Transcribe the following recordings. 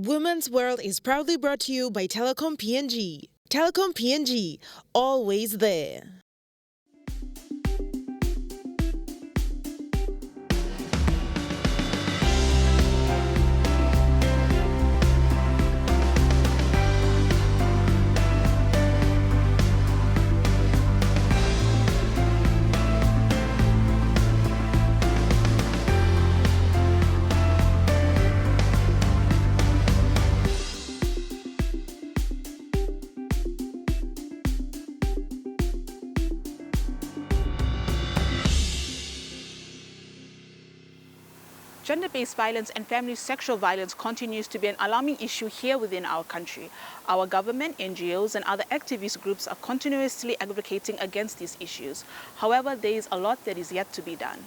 Women's World is proudly brought to you by Telecom PNG. Telecom PNG, always there. Gender-based violence and family sexual violence continues to be an alarming issue here within our country. Our government, NGOs and other activist groups are continuously advocating against these issues. However, there is a lot that is yet to be done.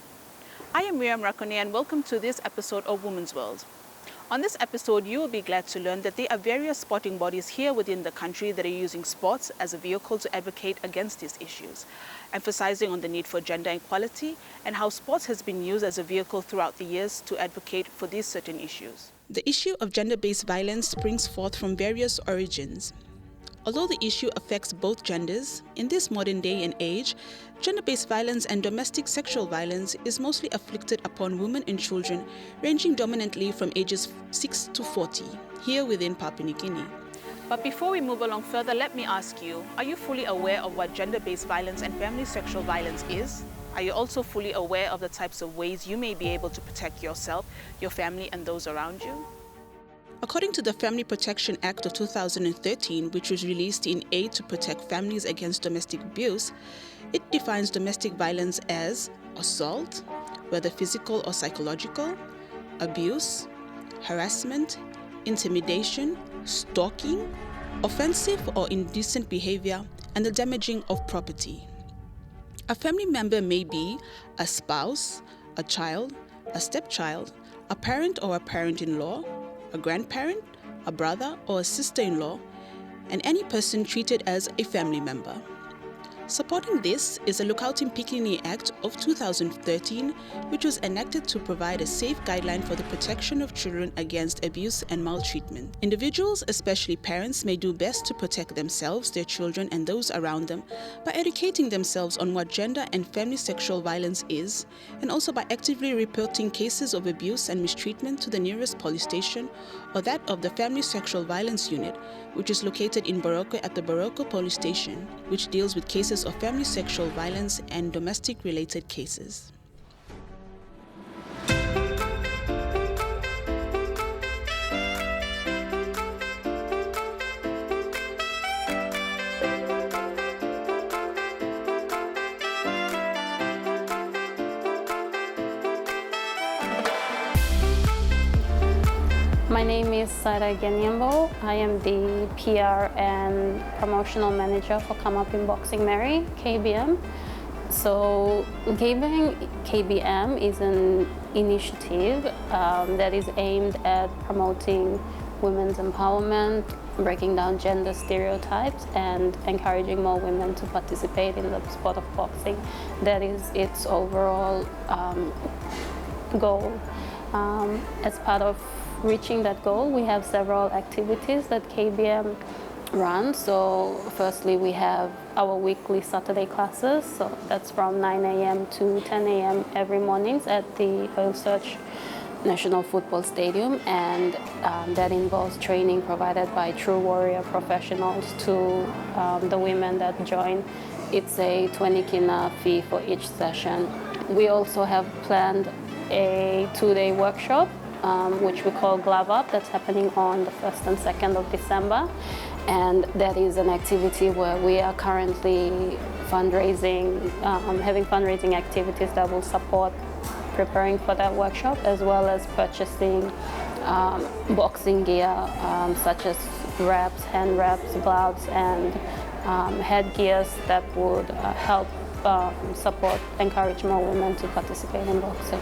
I am Miriam Rakone and welcome to this episode of Women's World. On this episode, you will be glad to learn that there are various sporting bodies here within the country that are using sports as a vehicle to advocate against these issues, emphasizing on the need for gender equality and how sports has been used as a vehicle throughout the years to advocate for these certain issues. The issue of gender-based violence springs forth from various origins. Although the issue affects both genders, in this modern day and age, gender-based violence and domestic sexual violence is mostly afflicted upon women and children ranging dominantly from ages 6 to 40, here within Papua New Guinea. But before we move along further, let me ask you, are you fully aware of what gender-based violence and family sexual violence is? Are you also fully aware of the types of ways you may be able to protect yourself, your family and those around you? According to the Family Protection Act of 2013, which was released in aid to protect families against domestic abuse, it defines domestic violence as assault, whether physical or psychological, abuse, harassment, intimidation, stalking, offensive or indecent behavior, and the damaging of property. A family member may be a spouse, a child, a stepchild, a parent or a parent-in-law, a grandparent, a brother or a sister-in-law, and any person treated as a family member. Supporting this is the Lukautim Pikini Act of 2013, which was enacted to provide a safe guideline for the protection of children against abuse and maltreatment. Individuals, especially parents, may do best to protect themselves, their children, and those around them by educating themselves on what gender and family sexual violence is, and also by actively reporting cases of abuse and mistreatment to the nearest police station or that of the Family Sexual Violence Unit, which is located in Boroko at the Boroko Police Station, which deals with cases of family sexual violence and domestic-related cases. My name is Sarah Genyambo. I am the PR and Promotional Manager for Kamapim Boxing Meri, KBM. So KBM is an initiative that is aimed at promoting women's empowerment, breaking down gender stereotypes, and encouraging more women to participate in the sport of boxing. That is its overall goal. As part of reaching that goal, we have several activities that KBM runs. So firstly, we have our weekly Saturday classes. So that's from 9 a.m. to 10 a.m. every mornings at the Research National Football Stadium. And that involves training provided by True Warrior professionals to the women that join. It's a 20 kina fee for each session. We also have planned a 2-day workshop which we call Glove Up, that's happening on the 1st and 2nd of December. And that is an activity where we are currently fundraising, having fundraising activities that will support preparing for that workshop, as well as purchasing boxing gear such as wraps, hand wraps, gloves, and headgears that would help support, encourage more women to participate in boxing.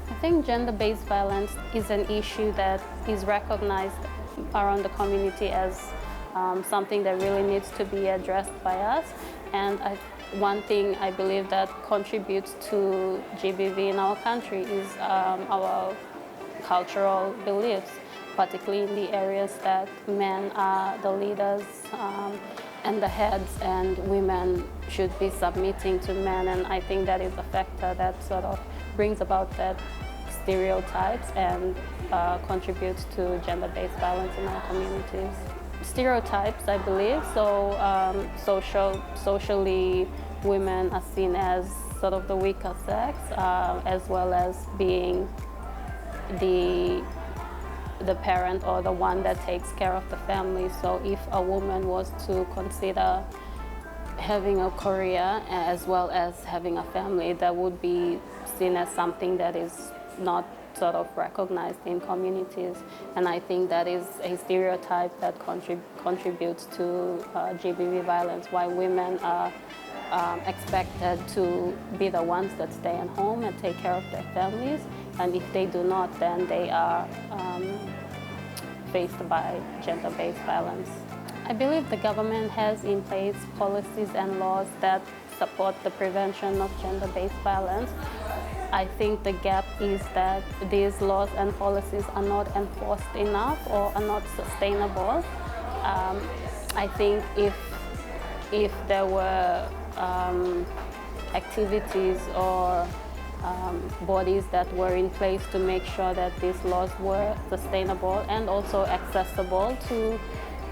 I think gender-based violence is an issue that is recognized around the community as something that really needs to be addressed by us. And one thing I believe that contributes to GBV in our country is our cultural beliefs. particularly in the areas that men are the leaders and the heads, and women should be submitting to men. And I think that is a factor that sort of brings about that stereotypes and contributes to gender-based violence in our communities. Stereotypes, I believe, so socially women are seen as sort of the weaker sex, as well as being the parent or the one that takes care of the family. So if a woman was to consider having a career as well as having a family, that would be seen as something that is not sort of recognized in communities. And I think that is a stereotype that contributes to GBV violence, why women are expected to be the ones that stay at home and take care of their families. And if they do not, then they are faced by gender-based violence. I believe the government has in place policies and laws that support the prevention of gender-based violence. I think the gap is that these laws and policies are not enforced enough or are not sustainable. I think if there were activities or bodies that were in place to make sure that these laws were sustainable and also accessible to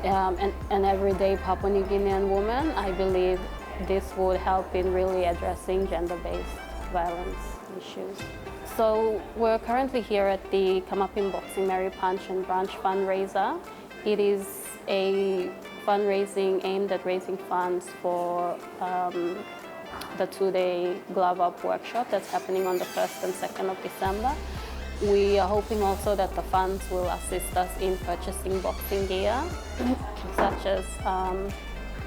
an everyday Papua New Guinean woman, I believe this would help in really addressing gender-based violence issues. So we're currently here at the Kamapim Boxing Meri Punch and Brunch fundraiser. It is a fundraising aimed at raising funds for the two-day glove up workshop that's happening on the 1st and 2nd of December. We are hoping also that the funds will assist us in purchasing boxing gear, such as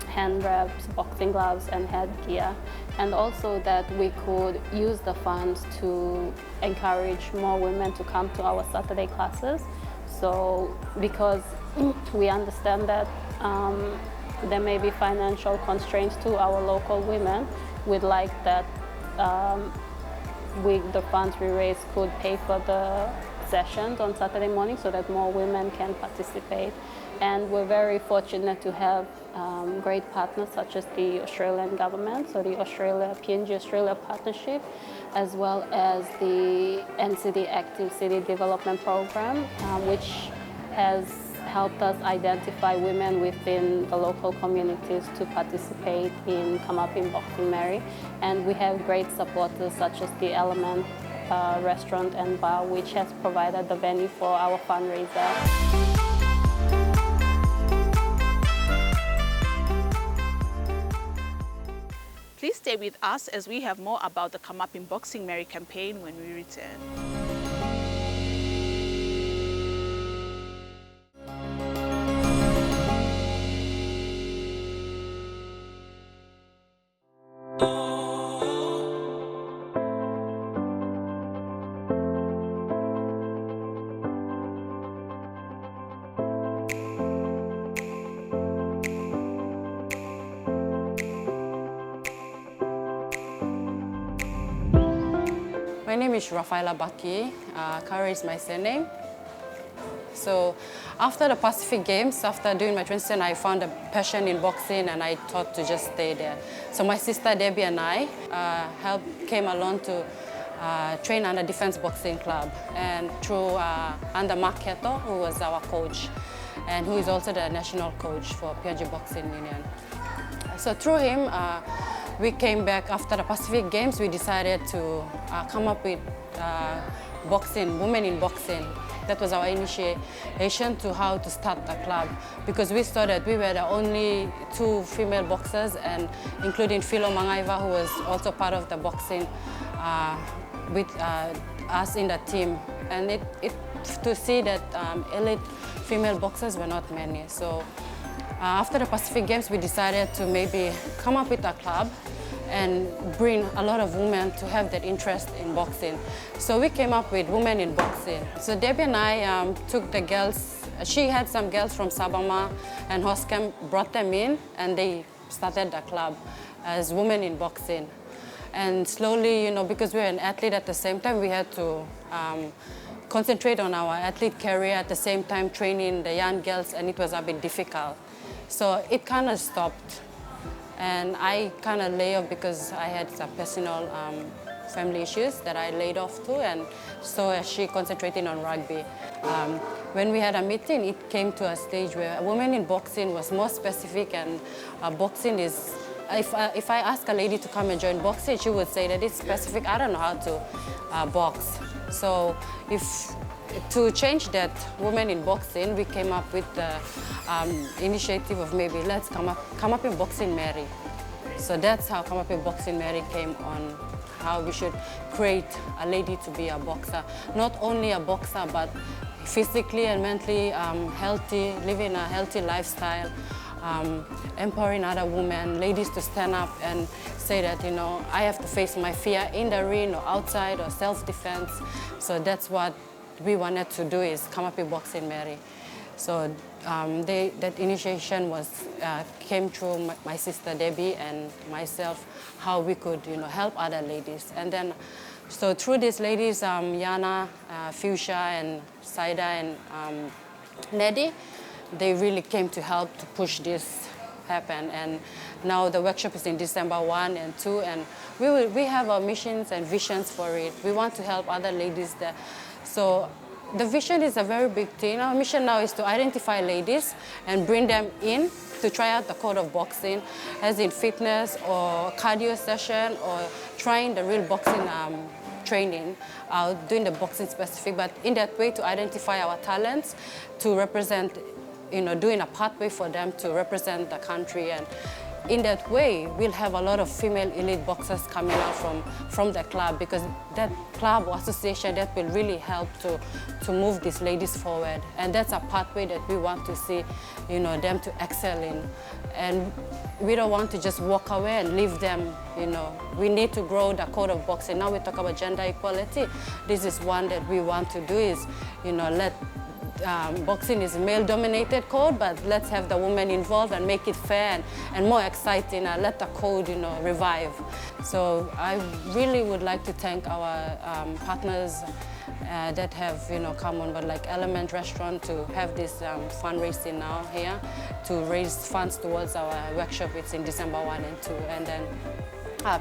hand wraps, boxing gloves and headgear, and also that we could use the funds to encourage more women to come to our Saturday classes. So because we understand that there may be financial constraints to our local women, we'd like that the funds we raise could pay for the sessions on Saturday morning so that more women can participate. And we're very fortunate to have great partners such as the Australian government, so the PNG Australia Partnership, as well as the NCD Active City Development Program, which has helped us identify women within the local communities to participate in Kamapim Boxing Meri. And we have great supporters such as the Element Restaurant and Bar, which has provided the venue for our fundraiser. Please stay with us as we have more about the Kamapim Boxing Meri campaign when we return. My name is Rafaela Baki. Kara is my surname. So after the Pacific Games, after doing my transition, I found a passion in boxing and I thought to just stay there. So my sister Debbie and I came along to train under Defense Boxing Club, and through under Mark Keto, who was our coach and who is also the national coach for PNG Boxing Union. So through him, we came back after the Pacific Games. We decided to come up with boxing, women in boxing. That was our initiation to how to start the club, because we saw that we were the only two female boxers, and including Philo Mangaiva, who was also part of the boxing with us in the team. And to see that elite female boxers were not many. So after the Pacific Games, we decided to maybe come up with a club and bring a lot of women to have that interest in boxing. So we came up with Women in Boxing. So Debbie and I took the girls, she had some girls from Sabama and Hoscam, brought them in, and they started the club as Women in Boxing. And slowly, you know, because we were an athlete at the same time, we had to concentrate on our athlete career at the same time training the young girls, and it was a bit difficult. So it kind of stopped. And I kind of laid off because I had some personal family issues that I laid off too, and so she concentrating on rugby. When we had a meeting, it came to a stage where women in boxing was more specific, and boxing is, if I ask a lady to come and join boxing, she would say that it's specific, I don't know how to box. So to change that, women in boxing, we came up with the initiative of maybe let's Kamapim Boxing Meri. So that's how Kamapim Boxing Meri came on, how we should create a lady to be a boxer. Not only a boxer, but physically and mentally healthy, living a healthy lifestyle, empowering other women, ladies to stand up and say that, you know, I have to face my fear in the ring or outside or self-defense. So that's what we wanted to do, is Kamapim Boxing Meri. So that initiation came through my sister Debbie and myself, how we could, you know, help other ladies. And then, so through these ladies, Yana, Fuchsia, and Saida, and Neddy, they really came to help to push this happen. And now the workshop is in December 1 and 2, and we have our missions and visions for it. We want to help other ladies there. So the vision is a very big thing. Our mission now is to identify ladies and bring them in to try out the code of boxing, as in fitness or cardio session, or trying the real boxing training, doing the boxing specific, but in that way to identify our talents, to represent, you know, doing a pathway for them to represent the country. And in that way, we'll have a lot of female elite boxers coming out from the club, because that club or association, that will really help to move these ladies forward. And that's a pathway that we want to see, you know, them to excel in. And we don't want to just walk away and leave them, you know. We need to grow the code of boxing. Now we talk about gender equality. This is one that we want to do, is, you know, boxing is a male-dominated code, but let's have the women involved and make it fair and more exciting, and let the code, you know, revive. So I really would like to thank our partners that have, you know, come on, but like Element Restaurant, to have this fundraising now here to raise funds towards our workshop. It's in December 1 and 2, and then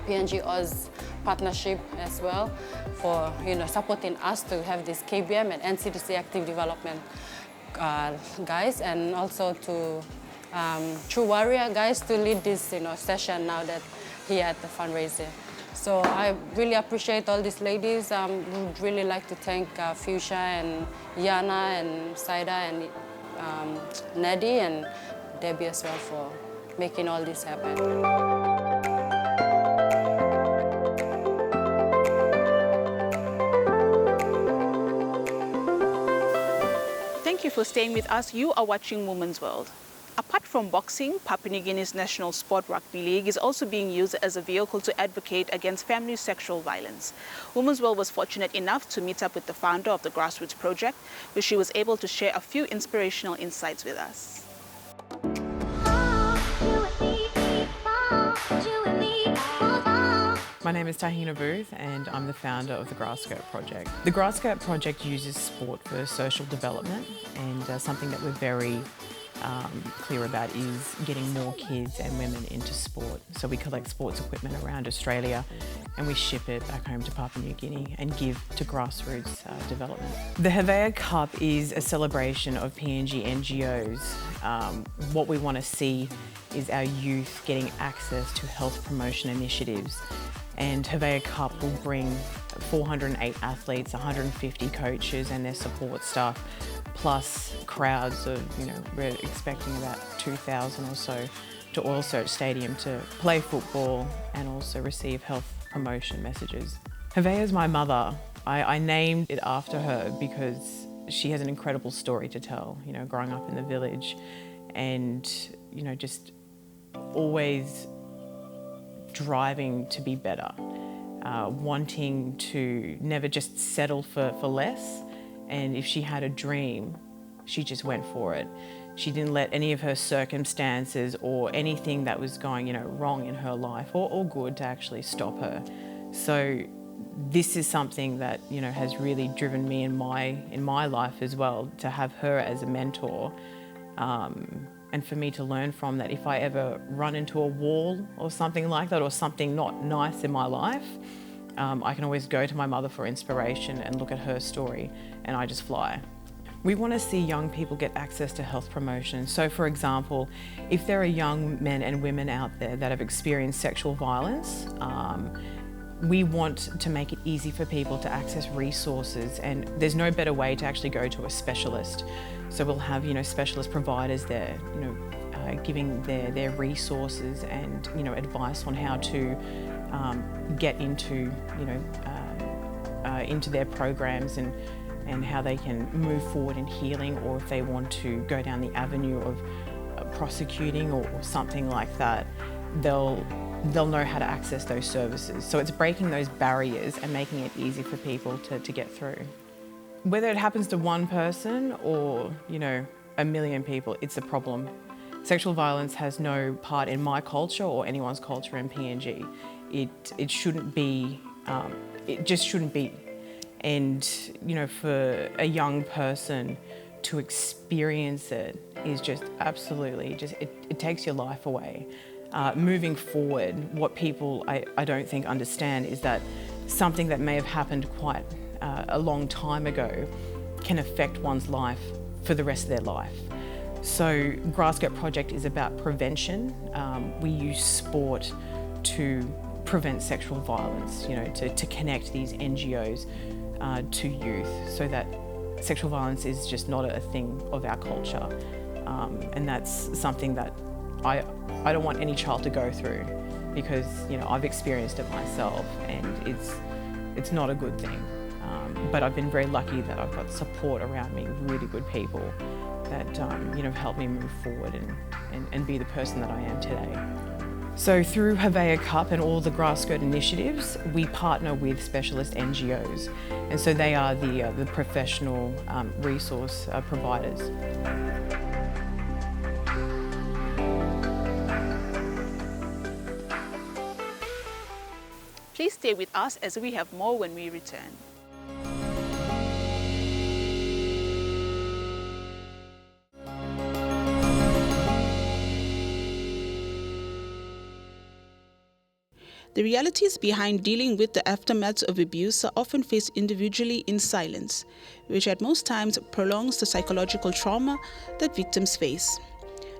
PNG Oz partnership as well for, you know, supporting us to have this KBM and NCDC active development guys, and also to True Warrior guys to lead this, you know, session now that here at the fundraiser. So I really appreciate all these ladies. Would really like to thank Fuchsia and Yana and Saida and Neddy and Debbie as well for making all this happen. Thank you for staying with us. You are watching Women's World. Apart from boxing, Papua New Guinea's national sport rugby league is also being used as a vehicle to advocate against family sexual violence. Women's World was fortunate enough to meet up with the founder of the Grassroots project, where she was able to share a few inspirational insights with us. My name is Tahina Booth, and I'm the founder of the Grass Skirt Project. The Grass Skirt Project uses sport for social development, and something that we're very clear about is getting more kids and women into sport. So we collect sports equipment around Australia and we ship it back home to Papua New Guinea and give to grassroots development. The Hevea Cup is a celebration of PNG NGOs. What we want to see is our youth getting access to health promotion initiatives. And Hevea Cup will bring 408 athletes, 150 coaches and their support staff, plus crowds of, you know, we're expecting about 2,000 or so to Oil Search Stadium to play football and also receive health promotion messages. Hevea is my mother. I named it after her because she has an incredible story to tell, you know, growing up in the village and, you know, just always driving to be better, wanting to never just settle for less. And if she had a dream, she just went for it. She didn't let any of her circumstances or anything that was going, you know, wrong in her life or good to actually stop her. So this is something that, you know, has really driven me in my life as well, to have her as a mentor, and for me to learn from that. If I ever run into a wall or something like that, or something not nice in my life, I can always go to my mother for inspiration and look at her story, and I just fly. We want to see young people get access to health promotion. So for example, if there are young men and women out there that have experienced sexual violence, we want to make it easy for people to access resources, and there's no better way to actually go to a specialist. So we'll have, you know, specialist providers there, you know, giving their resources and, you know, advice on how to get into, you know, into their programs, and how they can move forward in healing, or if they want to go down the avenue of prosecuting or something like that, they'll know how to access those services. So it's breaking those barriers and making it easy for people to get through. Whether it happens to one person or, you know, a million people, it's a problem. Sexual violence has no part in my culture or anyone's culture in PNG. It shouldn't be, it just shouldn't be. And, you know, for a young person to experience it is just absolutely, it takes your life away. Moving forward, what people I don't think understand is that something that may have happened quite a long time ago can affect one's life for the rest of their life. So Grassskirt Project is about prevention. We use sport to prevent sexual violence, you know, to connect these NGOs to youth, so that sexual violence is just not a thing of our culture. And that's something that I don't want any child to go through, because, you know, I've experienced it myself, and it's not a good thing. But I've been very lucky that I've got support around me, really good people that, you know, help me move forward and be the person that I am today. So through Hevea Cup and all the Grassskirt initiatives, we partner with specialist NGOs, and so they are the professional resource providers. Please stay with us as we have more when we return. The realities behind dealing with the aftermaths of abuse are often faced individually in silence, which at most times prolongs the psychological trauma that victims face.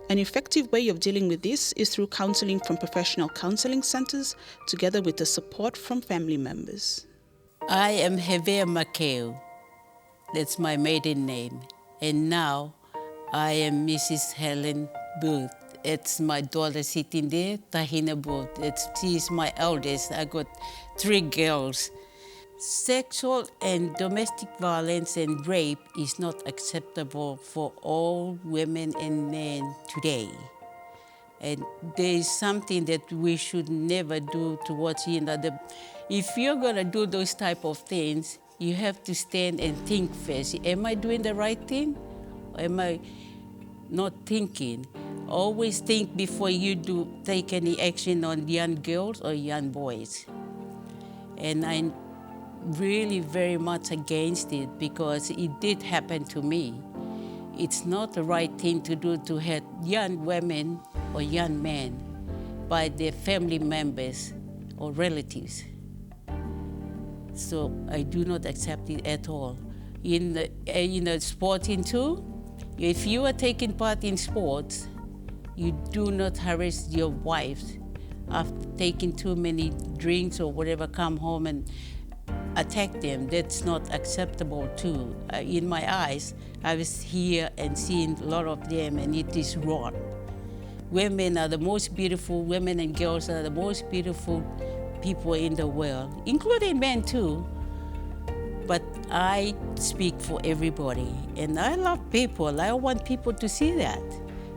An effective way of dealing with this is through counseling from professional counseling centers, together with the support from family members. I am Hevea Makeu. That's my maiden name. And now I am Mrs. Helen Booth. It's my daughter sitting there, Tahina Booth. She's my eldest. I got 3 girls. Sexual and domestic violence and rape is not acceptable for all women and men today. And there is something that we should never do towards each other. If you're gonna do those type of things, you have to stand and think first. Am I doing the right thing? Or am I not thinking? Always think before you take any action on young girls or young boys. And I'm really very much against it, because it did happen to me. It's not the right thing to do to hurt young women or young men by their family members or relatives. So I do not accept it at all. In the sporting too, if you are taking part in sports, you do not harass your wives after taking too many drinks or whatever, come home and attack them. That's not acceptable too. In my eyes, I was here and seeing a lot of them, and it is wrong. Women are the most beautiful, women and girls are the most beautiful people in the world, including men too. But I speak for everybody, and I love people. I want people to see that,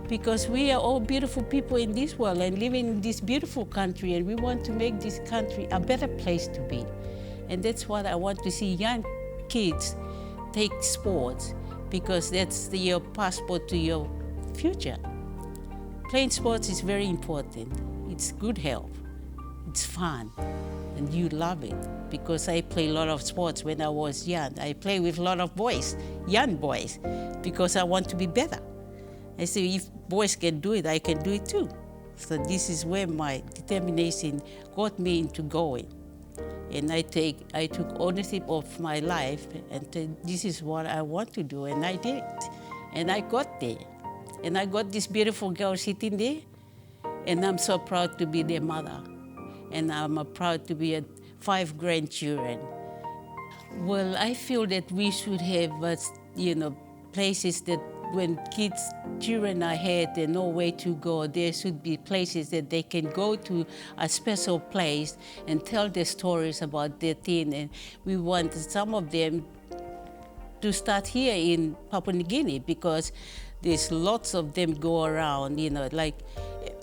because we are all beautiful people in this world and living in this beautiful country, and we want to make this country a better place to be. And that's what I want to see young kids take sports, because that's your passport to your future. Playing sports is very important. It's good health. It's fun. and you love it. Because I play a lot of sports when I was young. I play with a lot of boys, young boys, because I want to be better. I say, if boys can do it, I can do it too. So this is where my determination got me into going. And I took ownership of my life and said, this is what I want to do, and I did it. And I got there. And I got this beautiful girl sitting there, and I'm so proud to be their mother. And I'm proud to be 5 grandchildren. Well, I feel that we should have, places that when children are here, they know where to go. There should be places that they can go to, a special place, and tell their stories about their teen. And we want some of them to start here in Papua New Guinea, because there's lots of them go around, like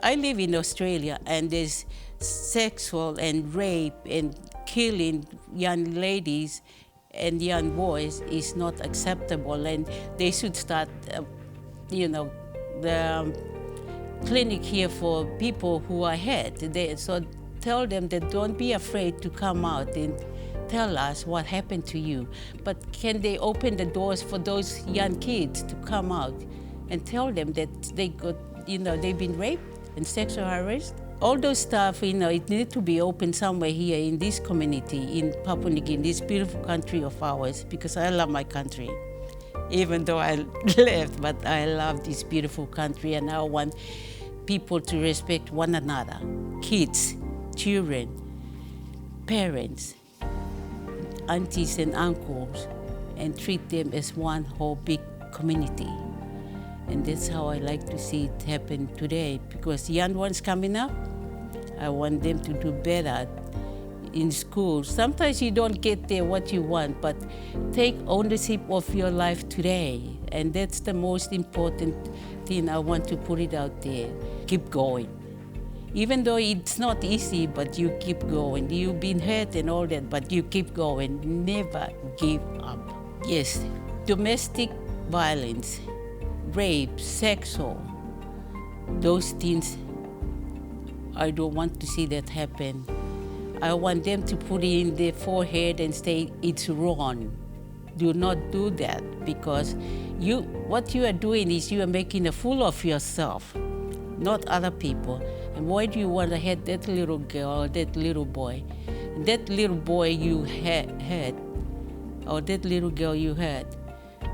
I live in Australia, and there's sexual and rape and killing young ladies and young boys is not acceptable, and they should start, the clinic here for people who are hurt. So tell them that don't be afraid to come out and tell us what happened to you. But can they open the doors for those young kids to come out and tell them that they got, they've been raped and sexual harassed? All those stuff, it needs to be open somewhere here in this community, in Papua New Guinea, this beautiful country of ours, because I love my country. Even though I left, but I love this beautiful country, and I want people to respect one another, kids, children, parents, aunties and uncles, and treat them as one whole big community. And that's how I like to see it happen today, because young ones coming up, I want them to do better in school. Sometimes you don't get there what you want, but take ownership of your life today. And that's the most important thing. I want to put it out there. Keep going. Even though it's not easy, but you keep going. You've been hurt and all that, but you keep going. Never give up. Yes, domestic violence, rape, sexual, those things, I don't want to see that happen. I want them to put it in their forehead and say, it's wrong. Do not do that, because what you are doing is you are making a fool of yourself, not other people. And why do you want to hurt that little girl or that little boy? That little boy you had, or that little girl you had,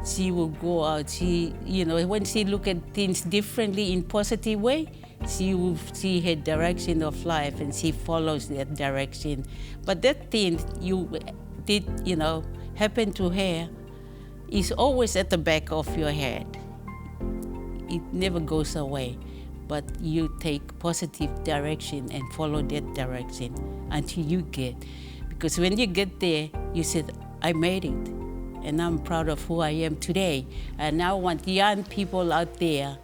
she will go out, when she look at things differently in positive way, she will see her direction of life and she follows that direction. But that thing you did, happen to her is always at the back of your head. It never goes away, but you take positive direction and follow that direction until you get. Because when you get there, you said, I made it. And I'm proud of who I am today. And I want young people out there,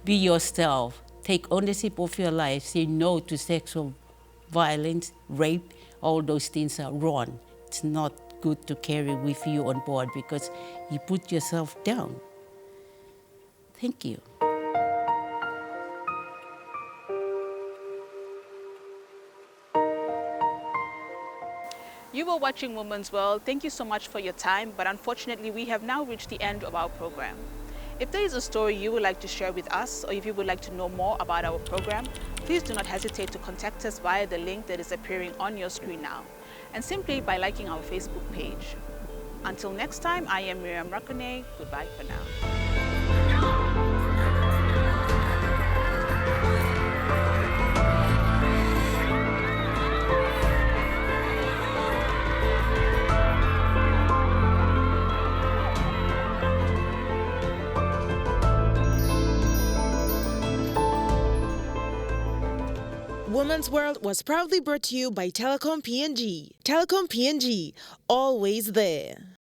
be yourself. Take ownership of your life. Say no to sexual violence, rape. All those things are wrong. It's not good to carry with you on board, because you put yourself down. Thank you. You were watching Women's World. Thank you so much for your time, but unfortunately we have now reached the end of our program. If there is a story you would like to share with us, or if you would like to know more about our program, please do not hesitate to contact us via the link that is appearing on your screen now, and simply by liking our Facebook page. Until next time, I am Miriam Rakone. Goodbye for now. Women's World was proudly brought to you by Telecom PNG. Telecom PNG, always there.